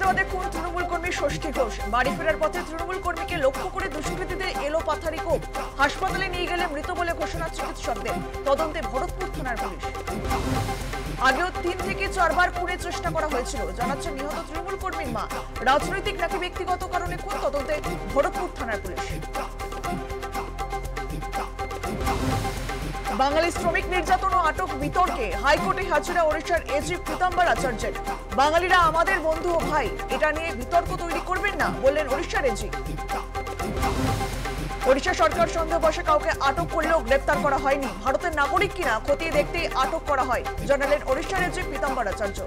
মুর্শিদাবাদে খুন তৃণমূল কর্মী ষষ্ঠী ঘোষ। বাড়ি ফেরার পথে তৃণমূল কর্মীকে লক্ষ্য করে দুষ্কৃতীদের এলো পাথারি কোপ। হাসপাতালে নিয়ে গেলে মৃত বলে ঘোষণা চিকিৎসকদের। তদন্তে ভরতপুর থানার পুলিশ। আগেও 3 থেকে 4 বার খুনের চেষ্টা করা হয়েছিল জানাচ্ছেন নিহত তৃণমূল কর্মীর মা। রাজনৈতিক নাকি ব্যক্তিগত কারণে খুন, তদন্তে ভরতপুর থানার পুলিশ। বাঙালি শ্রমিক নির্যাতন ও আটক বিতর্কে হাইকোর্টে হাজিরা ওড়িশার এজি পীতাম্বর আচার্যের। বাঙালিরা আমাদের বন্ধু ও ভাই, এটা নিয়ে বিতর্ক তৈরি করবেন না বললেন ওড়িশার এজি। ওড়িশা সরকার সন্দেহবশে কাউকে আটক করলেও গ্রেপ্তার করা হয়নি। ভারতের নাগরিক কিনা খতিয়ে দেখতে আটক করা হয় জানালেন ওড়িশার এজি পীতাম্বর আচার্য।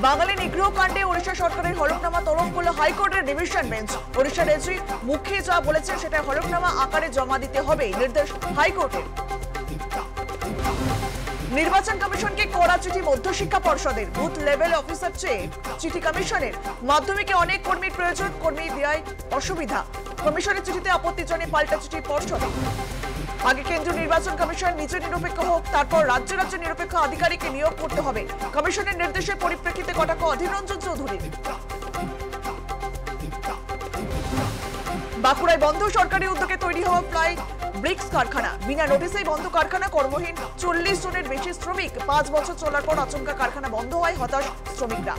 বাঙালি নিগ্রহ কাণ্ডে ওড়িশা সরকারের হলফনামা তলব করল হাইকোর্টের ডিভিশন বেঞ্চ। ওড়িশার এজি মুখে যা বলেছেন সেটা হলফনামা আকারে জমা দিতে হবে, নির্দেশ হাইকোর্টের। নির্বাচন কমিশনকে কড়া চিঠি মধ্যশিক্ষা পর্ষদের। বুথ লেভেল অফিসার চেয়ে চিঠি কমিশনের। মাধ্যমিকে অনেক কর্মীর প্রয়োজন, কর্মী দেওয়ায় অসুবিধা। কমিশনের চিঠিতে আপত্তি জানিয়ে পাল্টা চিঠি পর্ষদের। আগে কেন্দ্রীয় নির্বাচন কমিশন নিজে নিরপেক্ষ হোক, তারপর রাজ্য রাজ্য নিরপেক্ষ আধিকারিককে নিয়োগ করতে হবে। কমিশনের নির্দেশের পরিপ্রেক্ষিতে কটাক্ষ অধীর রঞ্জন চৌধুরীর। বাঁকুড়ায় বন্ধ সরকারি উদ্যোগে তৈরি হওয়া ফ্লাই ব্রিক্স কারখানা। বিনা নোটিশেই বন্ধ কারখানা, কর্মহীন 40 জনের বেশি শ্রমিক। 5 বছর চলার পর আচমকা কারখানা বন্ধ হয়, হতাশ শ্রমিকরা।